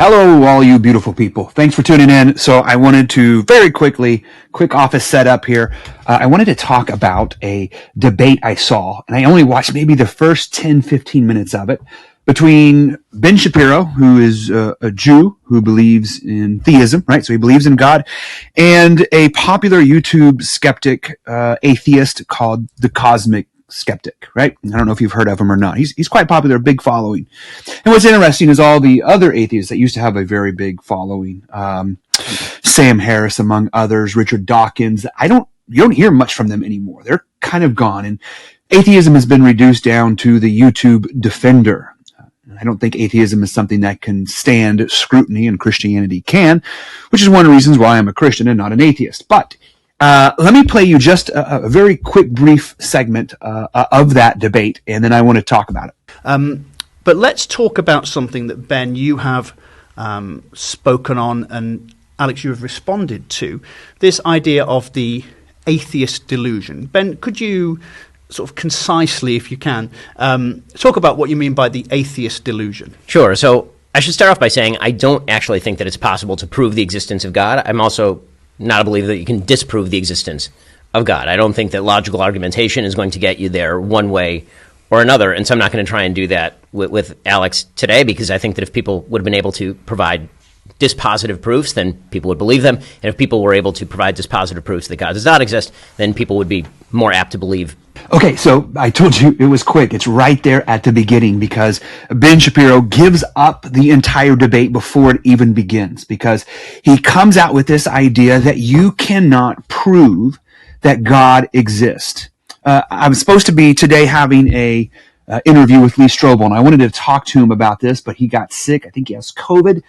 Hello, all you beautiful people. Thanks for tuning in. So I wanted to very quick office setup here. I wanted to talk about a debate I saw, and I only watched maybe the first 10, 15 minutes of it, between Ben Shapiro, who is a Jew who believes in theism, right? So he believes in God, and a popular YouTube skeptic, atheist called the Cosmic Skeptic, right? I don't know if you've heard of him or not. He's quite popular, big following. And what's interesting is all the other atheists that used to have a very big following, Sam Harris among others, Richard Dawkins. You don't hear much from them anymore. They're kind of gone, and atheism has been reduced down to the YouTube defender. I don't think atheism is something that can stand scrutiny, and Christianity can, which is one of the reasons why I'm a Christian and not an atheist. But let me play you just a very quick, brief segment of that debate, and then I want to talk about it. But let's talk about something that, Ben, you have spoken on, and Alex, you have responded to, this idea of the Atheist Delusion. Ben, could you sort of concisely, if you can, talk about what you mean by the Atheist Delusion? Sure. So I should start off by saying I don't actually think that it's possible to prove the existence of God. I'm also not a believer that you can disprove the existence of God. I don't think that logical argumentation is going to get you there one way or another, and so I'm not going to try and do that with Alex today, because I think that if people would have been able to provide dispositive proofs, then people would believe them, and if people were able to provide dispositive proofs that God does not exist, then people would be more apt to believe. Okay, so I told you it was quick. It's right there at the beginning, because Ben Shapiro gives up the entire debate before it even begins, because he comes out with this idea that you cannot prove that God exists. I was supposed to be today having a interview with Lee Strobel, and I wanted to talk to him about this, but he got sick. I think he has COVID.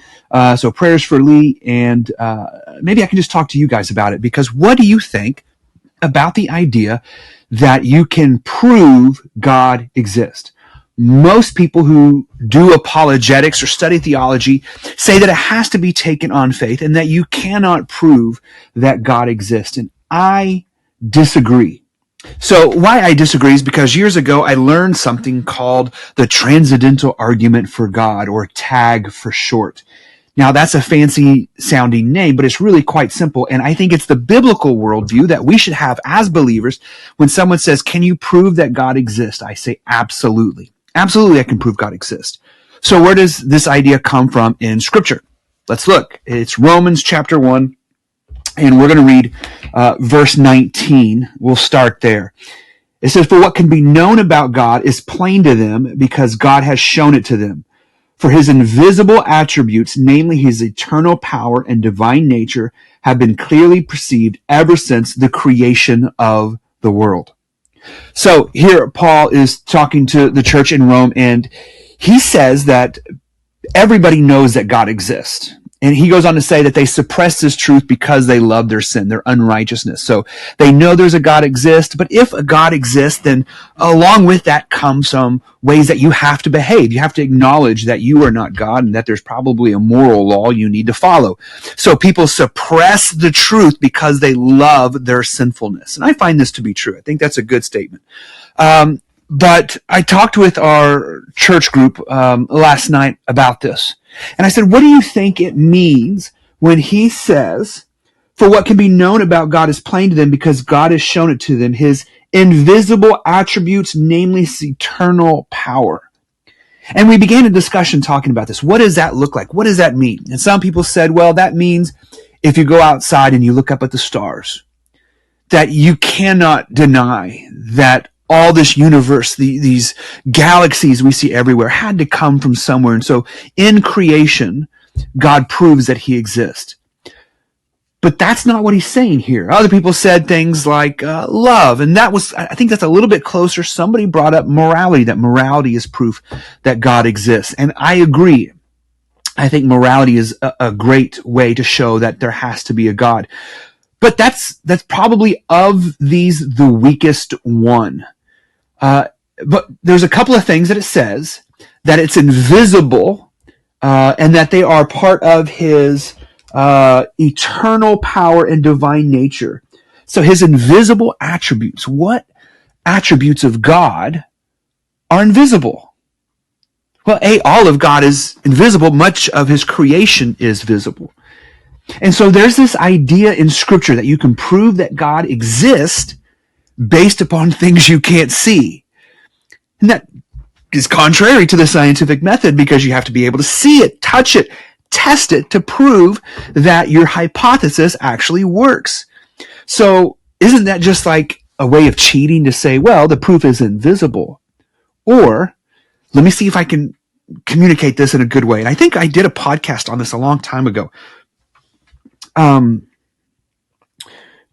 So prayers for Lee, and maybe I can just talk to you guys about it, because what do you think about the idea that you can prove God exists? Most people who do apologetics or study theology say that it has to be taken on faith and that you cannot prove that God exists. And I disagree. So why I disagree is because years ago I learned something called the Transcendental Argument for God, or TAG for short. Now, that's a fancy sounding name, but it's really quite simple. And I think it's the biblical worldview that we should have as believers. When someone says, can you prove that God exists? I say, absolutely. Absolutely, I can prove God exists. So where does this idea come from in Scripture? Let's look. It's Romans chapter 1, and we're going to read verse 19. We'll start there. It says, for what can be known about God is plain to them, because God has shown it to them. For his invisible attributes, namely his eternal power and divine nature, have been clearly perceived ever since the creation of the world. So here Paul is talking to the church in Rome, and he says that everybody knows that God exists. And he goes on to say that they suppress this truth because they love their sin, their unrighteousness. So they know there's a God exists, but if a God exists, then along with that comes some ways that you have to behave. You have to acknowledge that you are not God and that there's probably a moral law you need to follow. So people suppress the truth because they love their sinfulness. And I find this to be true. I think that's a good statement. But I talked with our church group last night about this. And I said, what do you think it means when he says, for what can be known about God is plain to them because God has shown it to them, his invisible attributes, namely his eternal power? And we began a discussion talking about this. What does that look like? What does that mean? And some people said, well, that means if you go outside and you look up at the stars, that you cannot deny that all this universe, these galaxies we see everywhere, had to come from somewhere. And so in creation, God proves that he exists. But that's not what he's saying here. Other people said things like love, and I think that's a little bit closer. Somebody brought up morality, that morality is proof that God exists. And I agree. I think morality is a great way to show that there has to be a God. But that's probably of these the weakest one. But there's a couple of things that it says, that it's invisible, and that they are part of his eternal power and divine nature. So his invisible attributes, what attributes of God are invisible? Well, all of God is invisible. Much of his creation is visible. And so there's this idea in Scripture that you can prove that God exists based upon things you can't see. And that is contrary to the scientific method, because you have to be able to see it, touch it, test it to prove that your hypothesis actually works. So isn't that just like a way of cheating to say, well, the proof is invisible? Or let me see if I can communicate this in a good way. And I think I did a podcast on this a long time ago.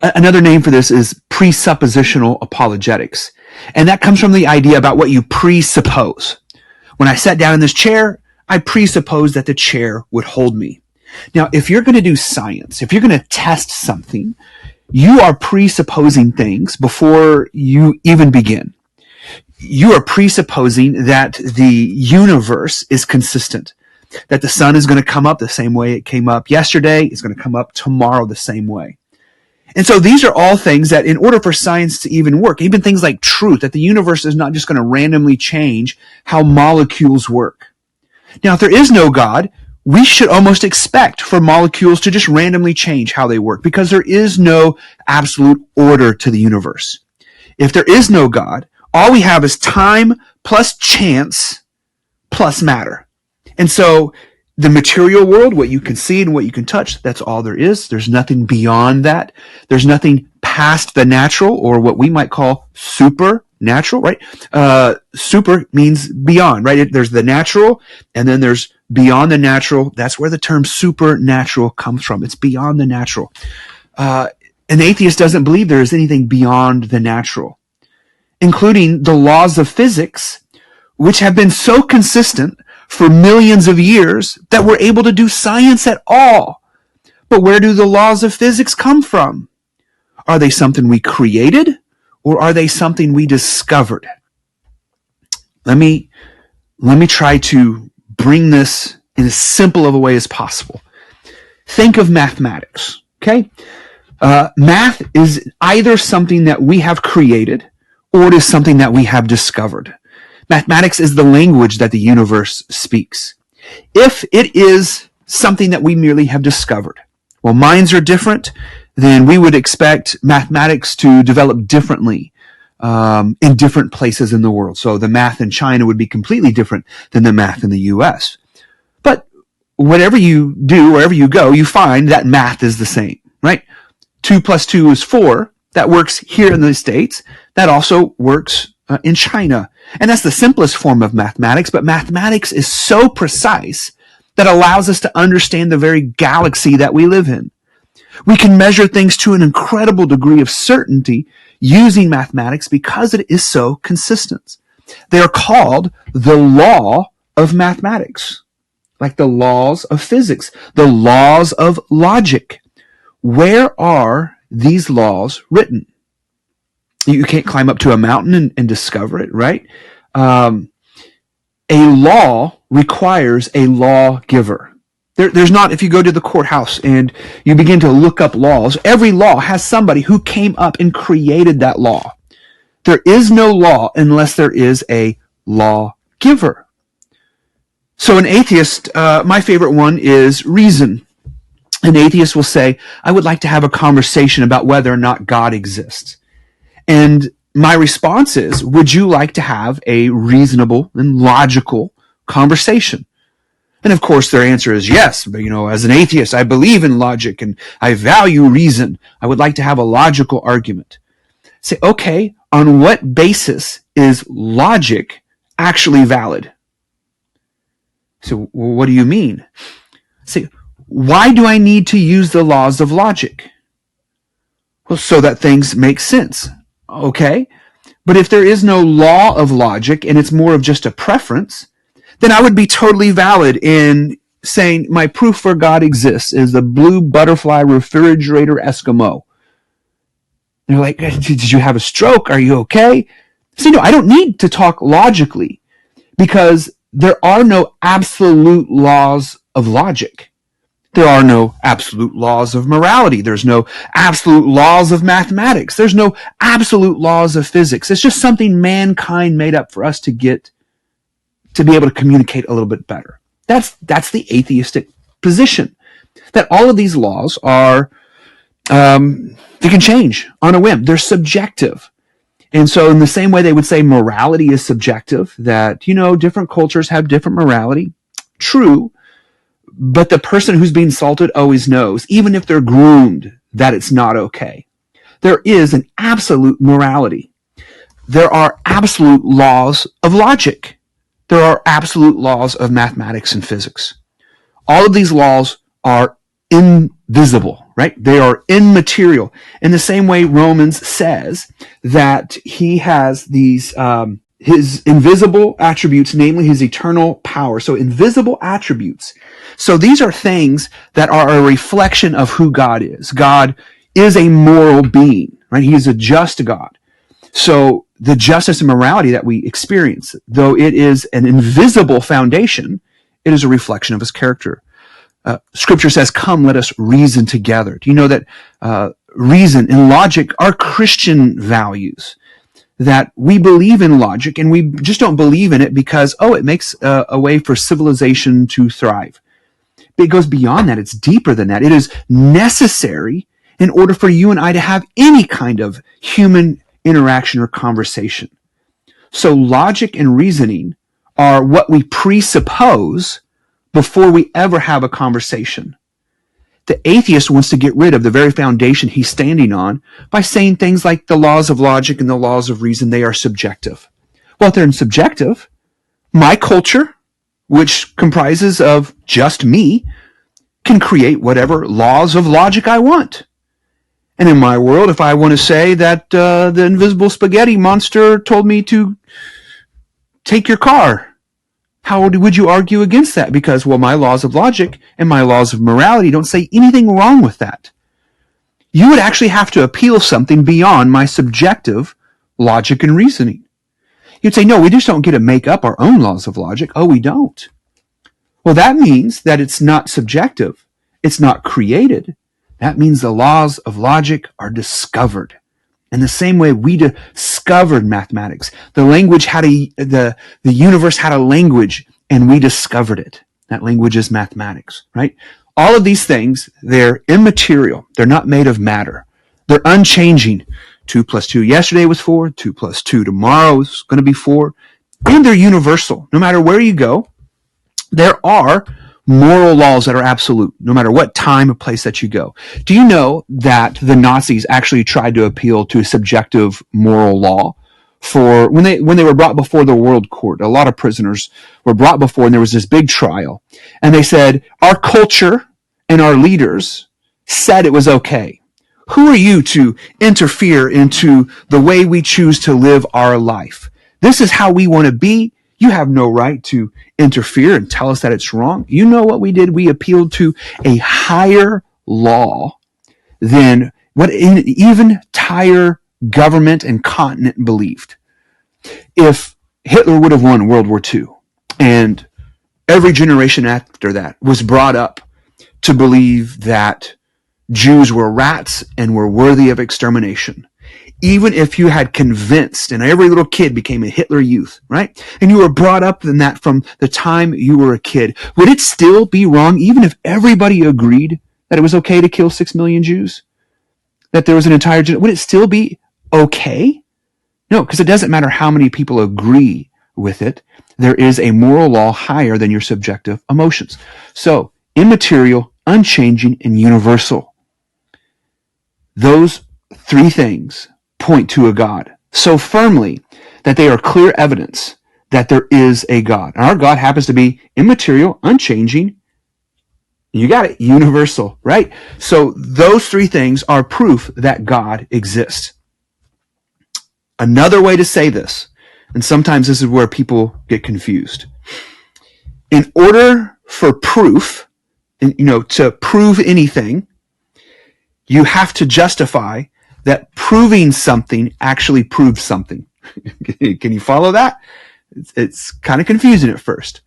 Another name for this is presuppositional apologetics. And that comes from the idea about what you presuppose. When I sat down in this chair, I presupposed that the chair would hold me. Now, if you're going to do science, if you're going to test something, you are presupposing things before you even begin. You are presupposing that the universe is consistent, that the sun is going to come up the same way it came up yesterday, it's going to come up tomorrow the same way. And so these are all things that, in order for science to even work, even things like truth, that the universe is not just going to randomly change how molecules work. Now, if there is no God, we should almost expect for molecules to just randomly change how they work, because there is no absolute order to the universe. If there is no God, all we have is time plus chance plus matter. And so the material world, what you can see and what you can touch, that's all there is. There's nothing beyond that. There's nothing past the natural, or what we might call supernatural, right? Super means beyond, right? There's the natural, and then there's beyond the natural. That's where the term supernatural comes from. It's beyond the natural. An atheist doesn't believe there is anything beyond the natural, including the laws of physics, which have been so consistent for millions of years that we're able to do science at all. But where do the laws of physics come from? Are they something we created, or are they something we discovered? Let me try to bring this in as simple of a way as possible. Think of mathematics, okay? Math is either something that we have created, or it is something that we have discovered. Mathematics is the language that the universe speaks. If it is something that we merely have discovered, well, minds are different, then we would expect mathematics to develop differently in different places in the world. So the math in China would be completely different than the math in the US. But whatever you do, wherever you go, you find that math is the same, right? 2 plus 2 is 4. That works here in the States. That also works in China. And that's the simplest form of mathematics, but mathematics is so precise that allows us to understand the very galaxy that we live in. We can measure things to an incredible degree of certainty using mathematics because it is so consistent. They are called the law of mathematics, like the laws of physics, the laws of logic. Where are these laws written? You can't climb up to a mountain and discover it, right? A law requires a lawgiver. There's not, if you go to the courthouse and you begin to look up laws, every law has somebody who came up and created that law. There is no law unless there is a lawgiver. So an atheist, my favorite one is reason. An atheist will say, I would like to have a conversation about whether or not God exists. And my response is, would you like to have a reasonable and logical conversation? And of course their answer is yes. But as an atheist, I believe in logic and I value reason. I would like to have a logical argument. Say, okay, on what basis is logic actually valid? So, well, what do you mean? Say, why do I need to use the laws of logic? Well, so that things make sense. Okay, but if there is no law of logic and it's more of just a preference, then I would be totally valid in saying my proof for God exists is the blue butterfly refrigerator Eskimo. They're like, did you have a stroke? Are you okay? See, no, I don't need to talk logically because there are no absolute laws of logic. There are no absolute laws of morality. There's no absolute laws of mathematics. There's no absolute laws of physics. It's just something mankind made up for us to get to be able to communicate a little bit better. That's the atheistic position, that all of these laws are, they can change on a whim. They're subjective. And so in the same way they would say morality is subjective, that, different cultures have different morality. True. But the person who's being insulted always knows, even if they're groomed, that it's not okay. There is an absolute morality. There are absolute laws of logic. There are absolute laws of mathematics and physics. All of these laws are invisible, right? They are immaterial. In the same way Romans says that he has these, his invisible attributes, namely his eternal power. So invisible attributes. So these are things that are a reflection of who God is. God is a moral being, right? He is a just God. So the justice and morality that we experience, though it is an invisible foundation, it is a reflection of his character. Scripture says, come, let us reason together. Do you know that reason and logic are Christian values? That we believe in logic, and we just don't believe in it because, it makes a way for civilization to thrive. But it goes beyond that. It's deeper than that. It is necessary in order for you and I to have any kind of human interaction or conversation. So logic and reasoning are what we presuppose before we ever have a conversation. The atheist wants to get rid of the very foundation he's standing on by saying things like the laws of logic and the laws of reason, they are subjective. Well, if they're subjective, my culture, which comprises of just me, can create whatever laws of logic I want. And in my world, if I want to say that the invisible spaghetti monster told me to take your car, how would you argue against that? Because, my laws of logic and my laws of morality don't say anything wrong with that. You would actually have to appeal something beyond my subjective logic and reasoning. You'd say, no, we just don't get to make up our own laws of logic. Oh, we don't. Well, that means that it's not subjective. It's not created. That means the laws of logic are discovered. In the same way we discovered mathematics. The universe had a language, and we discovered it. That language is mathematics, right? All of these things, they're immaterial. They're not made of matter. They're unchanging. 2 plus 2 yesterday was 4. 2 plus 2 tomorrow is going to be 4. And they're universal. No matter where you go, there are moral laws that are absolute, no matter what time or place that you go. Do you know that the Nazis actually tried to appeal to a subjective moral law for when they were brought before the World Court? A lot of prisoners were brought before, and there was this big trial. And they said, our culture and our leaders said it was okay. Who are you to interfere into the way we choose to live our life? This is how we want to be. You have no right to interfere and tell us that it's wrong. You know what we did? We appealed to a higher law than what an even entire government and continent believed. If Hitler would have won World War II, and every generation after that was brought up to believe that Jews were rats and were worthy of extermination, even if you had convinced, and every little kid became a Hitler Youth, right? And you were brought up in that from the time you were a kid, would it still be wrong, even if everybody agreed that it was okay to kill 6 million Jews? That there was an entire generation, would it still be okay? No, because it doesn't matter how many people agree with it. There is a moral law higher than your subjective emotions. So, immaterial, unchanging, and universal. Those 3 things point to a God so firmly that they are clear evidence that there is a God. And our God happens to be immaterial, unchanging, you got it, universal, right? So those 3 things are proof that God exists. Another way to say this, and sometimes this is where people get confused. In order for proof, to prove anything, you have to justify that proving something actually proves something. Can you follow that? It's kind of confusing at first.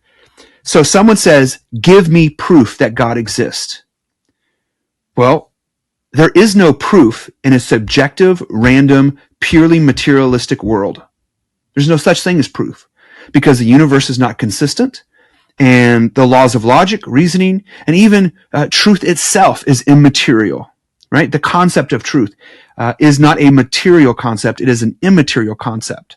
So someone says, give me proof that God exists. Well, there is no proof in a subjective, random, purely materialistic world. There's no such thing as proof. because the universe is not consistent, and the laws of logic, reasoning, and even truth itself is immaterial, right? The concept of truth is not a material concept. It is an immaterial concept.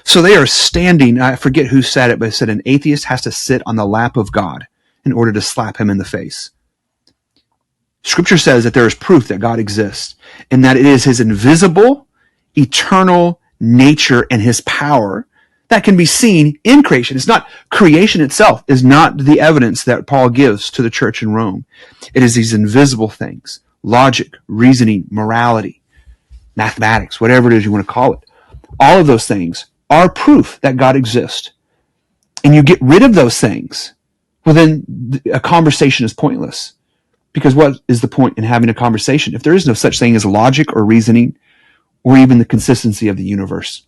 So they are standing, I forget who said it, but it said an atheist has to sit on the lap of God in order to slap him in the face. Scripture says that there is proof that God exists and that it is his invisible, eternal nature and his power that can be seen in creation. It's not creation itself is not the evidence that Paul gives to the church in Rome. It is these invisible things, logic, reasoning, morality, mathematics, whatever it is you want to call it. All of those things are proof that God exists. And you get rid of those things, well, then a conversation is pointless. Because what is the point in having a conversation if there is no such thing as logic or reasoning or even the consistency of the universe?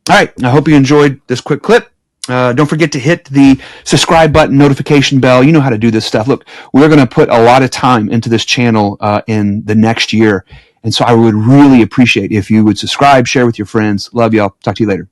All right, I hope you enjoyed this quick clip. Don't forget to hit the subscribe button, notification bell. You know how to do this stuff. Look, we're going to put a lot of time into this channel in the next year. And so I would really appreciate if you would subscribe, share with your friends. Love y'all. Talk to you later.